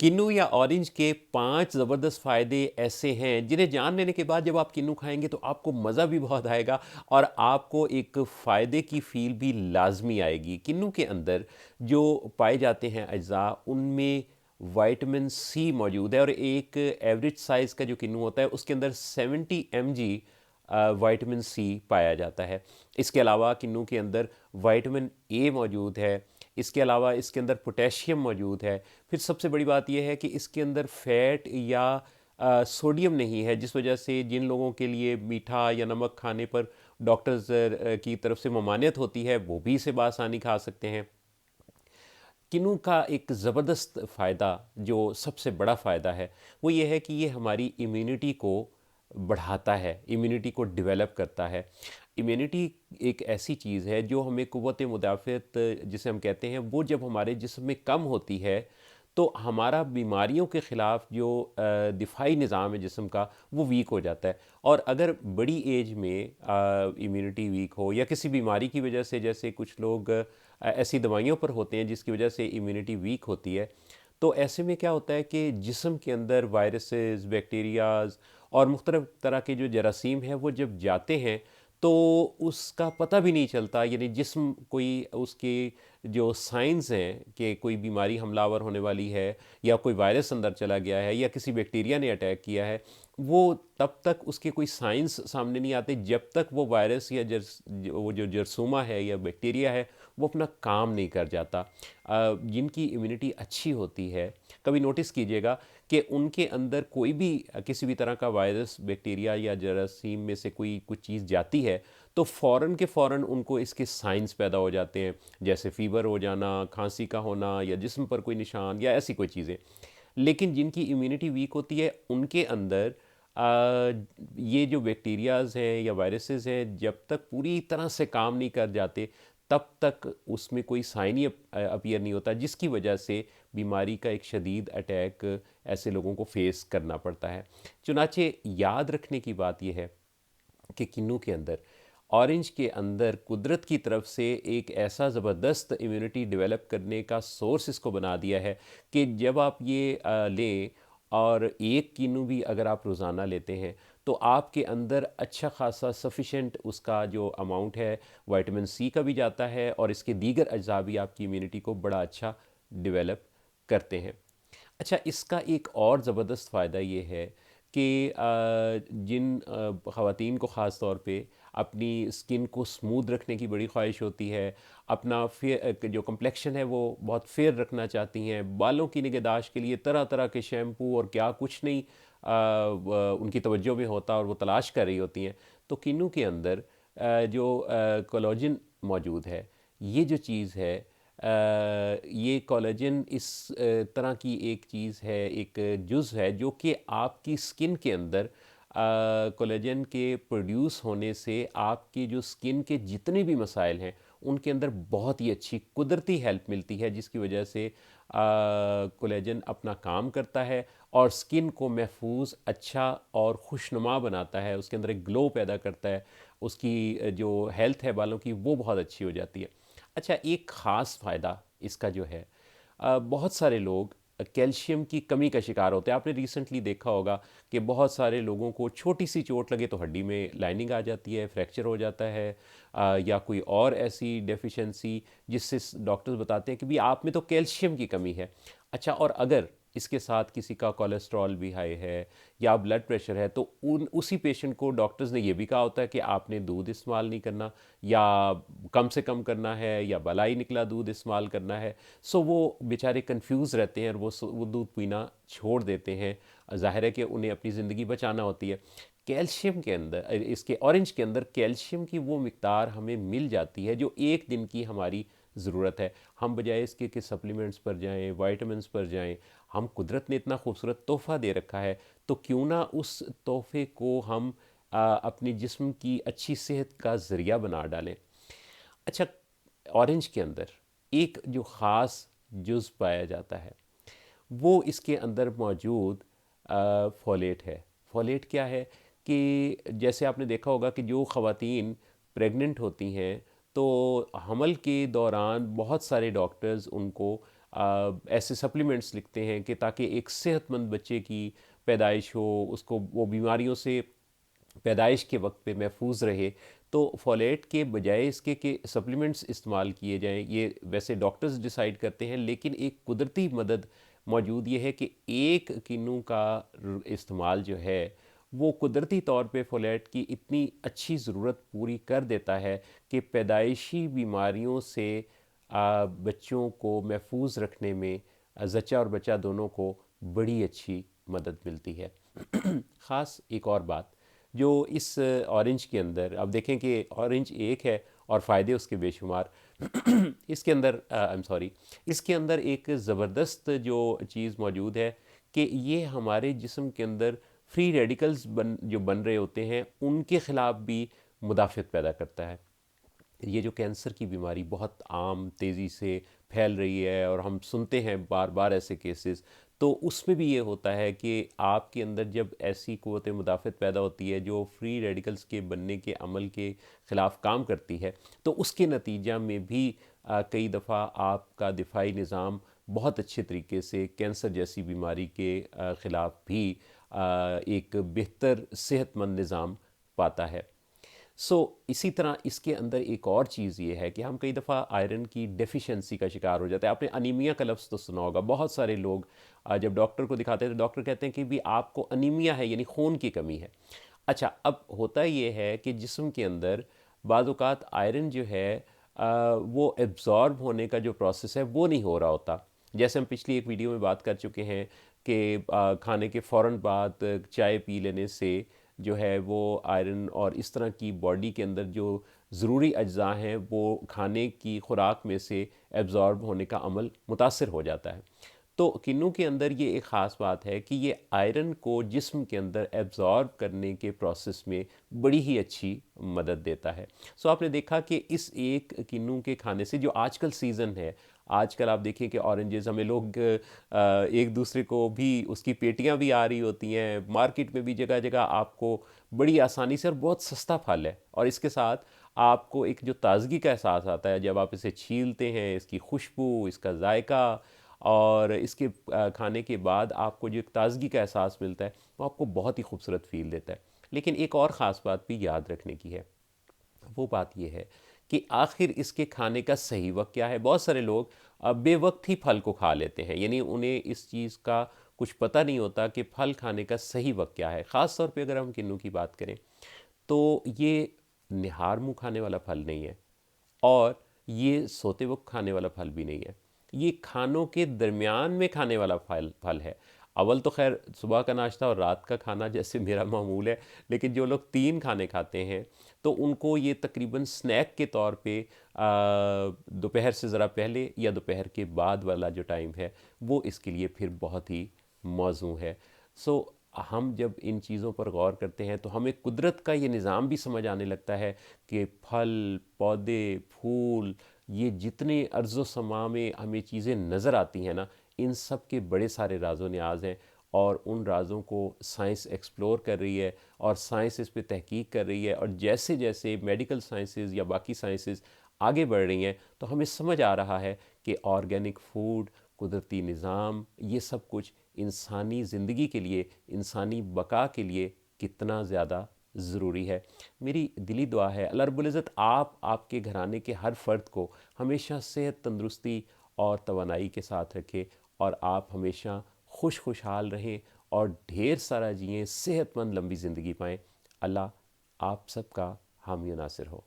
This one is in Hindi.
किन्नू या ऑरेंज के 5 ज़बरदस्त फ़ायदे ऐसे हैं जिन्हें जान लेने के बाद जब आप किन्नू खाएँगे तो आपको मज़ा भी बहुत आएगा और आपको एक फ़ायदे की फ़ील भी लाज़मी आएगी। किन्नू के अंदर जो पाए जाते हैं अज्ज़ा उनमें विटामिन सी मौजूद है और एक एवरेज साइज़ का जो किन्नू होता है उसके अंदर 70 mg विटामिन सी पाया जाता है। इसके अलावा किन्नू के अंदर विटामिन ए मौजूद है। इसके अलावा इसके अंदर पोटेशियम मौजूद है। फिर सबसे बड़ी बात यह है कि इसके अंदर फ़ैट या सोडियम नहीं है, जिस वजह से जिन लोगों के लिए मीठा या नमक खाने पर डॉक्टर्स की तरफ से ममानियत होती है वो भी इसे बआसानी खा सकते हैं। किन्नू का एक ज़बरदस्त फ़ायदा जो सबसे बड़ा फ़ायदा है वो ये है कि ये हमारी इम्यूनिटी को बढ़ाता है, इम्यूनिटी को डेवलप करता है। इम्यूनिटी एक ऐसी चीज़ है जो हमें क़ुव्वत मुदाफ़अत जिसे हम कहते हैं वो जब हमारे जिस्म में कम होती है तो हमारा बीमारियों के ख़िलाफ़ जो दिफ़ाई निज़ाम है जिस्म का वो वीक हो जाता है। और अगर बड़ी एज में इम्यूनिटी वीक हो या किसी बीमारी की वजह से, जैसे कुछ लोग ऐसी दवाइयों पर होते हैं जिसकी वजह से इम्यूनिटी वीक होती है, तो ऐसे में क्या होता है कि जिस्म के अंदर वायरसेस, बैक्टीरियाज़ और मुख्तलिफ़ तरह के जो जरासीम हैं वो जब जाते हैं तो उसका पता भी नहीं चलता, यानी जिस्म कोई उसके जो साइंस हैं कि कोई बीमारी हमलावर होने वाली है या कोई वायरस अंदर चला गया है या किसी बैक्टीरिया ने अटैक किया है, वो तब तक उसके कोई साइंस सामने नहीं आते जब तक वो वायरस या वो जो जरसूमा है या बैक्टीरिया है वो अपना काम नहीं कर जाता। जिनकी इम्यूनिटी अच्छी होती है, कभी नोटिस कीजिएगा कि उनके अंदर कोई भी किसी भी तरह का वायरस, बैक्टीरिया या जरासीम में से कोई कुछ चीज़ जाती है तो फ़ौरन के फ़ौरन उनको इसके साइंस पैदा हो जाते हैं, जैसे फ़ीवर हो जाना, खांसी का होना या जिस्म पर कोई निशान या ऐसी कोई चीज़ें। लेकिन जिनकी इम्यूनिटी वीक होती है उनके अंदर ये जो बैक्टीरियाज़ हैं या वायरसेस हैं जब तक पूरी तरह से काम नहीं कर जाते तब तक उसमें कोई साइन ही अपीयर नहीं होता, जिसकी वजह से बीमारी का एक शदीद अटैक ऐसे लोगों को फेस करना पड़ता है। चुनाचे याद रखने की बात यह है कि किन्नू के अंदर, ऑरेंज के अंदर कुदरत की तरफ से एक ऐसा ज़बरदस्त इम्यूनिटी डेवलप करने का सोर्स इसको बना दिया है कि जब आप ये लें और एक किन्नू भी अगर आप रोज़ाना लेते हैं तो आपके अंदर अच्छा खासा सफिशेंट उसका जो अमाउंट है विटामिन सी का भी जाता है और इसके दीगर अज्जा भी आपकी इम्यूनिटी को बड़ा अच्छा डेवलप करते हैं। अच्छा, इसका एक और ज़बरदस्त फ़ायदा ये है कि जिन ख़वातीन को ख़ास तौर पे अपनी स्किन को स्मूथ रखने की बड़ी ख्वाहिश होती है, अपना जो कम्प्लेक्शन है वो बहुत फेयर रखना चाहती हैं, बालों की निगहदाश्त के लिए तरह तरह के शैम्पू और क्या कुछ नहीं उनकी तवज्जो में होता और वो तलाश कर रही होती हैं, तो किन्नू के अंदर जो कोलाजन मौजूद है, ये जो चीज़ है, ये कोलेजन इस तरह की एक चीज़ है, एक जुज़ है जो कि आपकी स्किन के अंदर कोलेजन के प्रोड्यूस होने से आपकी जो स्किन के जितने भी मसाइल हैं उनके अंदर बहुत ही अच्छी कुदरती हेल्प मिलती है, जिसकी वजह से कोलेजन अपना काम करता है और स्किन को महफूज, अच्छा और खुशनुमा बनाता है, उसके अंदर एक ग्लो पैदा करता है, उसकी जो हेल्थ है बालों की वो बहुत अच्छी हो जाती है। अच्छा, एक ख़ास फ़ायदा इसका जो है, बहुत सारे लोग कैल्शियम की कमी का शिकार होते हैं। आपने रिसेंटली देखा होगा कि बहुत सारे लोगों को छोटी सी चोट लगे तो हड्डी में लाइनिंग आ जाती है, फ्रैक्चर हो जाता है, या कोई और ऐसी डेफिशिएंसी जिससे डॉक्टर्स बताते हैं कि भी आप में तो कैल्शियम की कमी है। अच्छा, और अगर इसके साथ किसी का कोलेस्ट्रॉल भी हाई है या ब्लड प्रेशर है तो उन उसी पेशेंट को डॉक्टर्स ने ये भी कहा होता है कि आपने दूध इस्तेमाल नहीं करना या कम से कम करना है या बलाई निकला दूध इस्तेमाल करना है। सो वो बेचारे कंफ्यूज रहते हैं और वो दूध पीना छोड़ देते हैं। ज़ाहिर है कि उन्हें अपनी ज़िंदगी बचाना होती है। कैल्शियम के अंदर, इसके ऑरेंज के अंदर कैल्शियम की वो मिकदार हमें मिल जाती है जो एक दिन की हमारी ज़रूरत है। हम बजाय इसके कि सप्लीमेंट्स पर जाएं, वाइटामस पर जाएं, हम कुदरत ने इतना खूबसूरत तोहफ़ा दे रखा है तो क्यों ना उस तोहफ़े को हम अपनी जिस्म की अच्छी सेहत का ज़रिया बना डालें। अच्छा, ऑरेंज के अंदर एक जो ख़ास जुज़ पाया जाता है वो इसके अंदर मौजूद फोलेट है। फोलेट क्या है कि जैसे आपने देखा होगा कि जो ख़वातीन प्रेग्नेंट होती हैं तो हमल के दौरान बहुत सारे डॉक्टर्स उनको ऐसे सप्लीमेंट्स लिखते हैं कि ताकि एक सेहतमंद बच्चे की पैदाइश हो, उसको वो बीमारियों से पैदाइश के वक्त पे महफूज रहे। तो फोलेट के बजाय इसके कि सप्लीमेंट्स इस्तेमाल किए जाएं, ये वैसे डॉक्टर्स डिसाइड करते हैं, लेकिन एक कुदरती मदद मौजूद ये है कि एक किन्नू का इस्तेमाल जो है वो कुदरती तौर पे फोलेट की इतनी अच्छी ज़रूरत पूरी कर देता है कि पैदाइशी बीमारियों से बच्चों को महफूज रखने में ज़च्चा और बच्चा दोनों को बड़ी अच्छी मदद मिलती है। ख़ास एक और बात जो इस ऑरेंज के अंदर, अब देखें कि ऑरेंज एक है और फ़ायदे उसके बेशुमार। इसके अंदर आई एम सॉरी, इसके अंदर एक ज़बरदस्त जो चीज़ मौजूद है कि ये हमारे जिस्म के अंदर फ्री रेडिकल्स जो बन रहे होते हैं उनके ख़िलाफ़ भी मुदाफ़त पैदा करता है। ये जो कैंसर की बीमारी बहुत आम तेज़ी से फैल रही है और हम सुनते हैं बार बार ऐसे केसेस, तो उसमें भी ये होता है कि आपके अंदर जब ऐसी क़ुव्वत मुदाफ़त पैदा होती है जो फ्री रेडिकल्स के बनने के अमल के ख़िलाफ़ काम करती है, तो उसके नतीजा में भी कई दफ़ा आपका दिफाई निज़ाम बहुत अच्छे तरीके से कैंसर जैसी बीमारी के ख़िलाफ़ भी एक बेहतर सेहतमंद निज़ाम पाता है। इसी तरह इसके अंदर एक और चीज़ ये है कि हम कई दफ़ा आयरन की डेफिशिएंसी का शिकार हो जाते हैं। आपने अनीमिया का लफ्ज़ तो सुना होगा। बहुत सारे लोग जब डॉक्टर को दिखाते हैं तो डॉक्टर कहते हैं कि भी आपको अनीमिया है, यानी खून की कमी है। अच्छा, अब होता ये है कि जिस्म के अंदर बाज़ औक़ात आयरन जो है वो एब्ज़ॉर्ब होने का जो प्रोसेस है वो नहीं हो रहा होता। जैसे हम पिछली एक वीडियो में बात कर चुके हैं कि खाने के फ़ौरन बाद चाय पी लेने से जो है वो आयरन और इस तरह की बॉडी के अंदर जो ज़रूरी अज्जा हैं वो खाने की खुराक में से एब्ज़ॉर्ब होने का अमल मुतासर हो जाता है। तो किन्नू के अंदर ये एक ख़ास बात है कि ये आयरन को जिस्म के अंदर एब्ज़ॉर्ब करने के प्रोसेस में बड़ी ही अच्छी मदद देता है। आपने देखा कि इस एक किन्नू के खाने से जो आजकल सीज़न है, आजकल आप देखें कि ऑरेंजेस हमें लोग एक दूसरे को भी उसकी पेटियां भी आ रही होती हैं, मार्केट में भी जगह जगह आपको बड़ी आसानी से, और बहुत सस्ता फल है, और इसके साथ आपको एक जो ताज़गी का एहसास आता है जब आप इसे छीलते हैं, इसकी खुशबू, इसका जायका, और इसके खाने के बाद आपको जो एक ताज़गी का एहसास मिलता है वो आपको बहुत ही खूबसूरत फ़ील देता है। लेकिन एक और ख़ास बात भी याद रखने की है, वो बात ये है कि आखिर इसके खाने का सही वक्त क्या है। बहुत सारे लोग बेवक्त ही फल को खा लेते हैं, यानी उन्हें इस चीज़ का कुछ पता नहीं होता कि फल खाने का सही वक्त क्या है। ख़ास तौर पे अगर हम किन्नू की बात करें तो ये निहार मुँह खाने वाला फल नहीं है, और ये सोते वक्त खाने वाला फल भी नहीं है। ये खानों के दरमियान में खाने वाला फल है। अव्वल तो खैर सुबह का नाश्ता और रात का खाना जैसे मेरा मामूल है, लेकिन जो लोग 3 खाने खाते हैं तो उनको ये तकरीबन स्नैक के तौर पे दोपहर से ज़रा पहले या दोपहर के बाद वाला जो टाइम है वो इसके लिए फिर बहुत ही मौज़ू है। हम जब इन चीज़ों पर गौर करते हैं तो हमें कुदरत का ये निज़ाम भी समझ आने लगता है कि फल, पौधे, फूल, ये जितने अर्ज़ो समा में हमें चीज़ें नज़र आती हैं ना, इन सब के बड़े सारे राज़ो न्याज़ हैं, और उन राज़ों को साइंस एक्सप्लोर कर रही है और साइंस इस पे तहकीक कर रही है। और जैसे जैसे मेडिकल साइंसेस या बाकी साइंसेस आगे बढ़ रही हैं तो हमें समझ आ रहा है कि ऑर्गेनिक फूड, कुदरती निज़ाम, ये सब कुछ इंसानी ज़िंदगी के लिए, इंसानी बका के लिए कितना ज़्यादा ज़रूरी है। मेरी दिली दुआ है अल्लाह रब्बुल इज़्ज़त आपके घराने के हर फ़र्द को हमेशा सेहत, तंदुरुस्ती और तवानाई के साथ रखे, और आप हमेशा खुशहाल रहें और ढेर सारा जिएँ, सेहतमंद लंबी ज़िंदगी पाएँ। अल्लाह आप सबका हामी नासिर हो।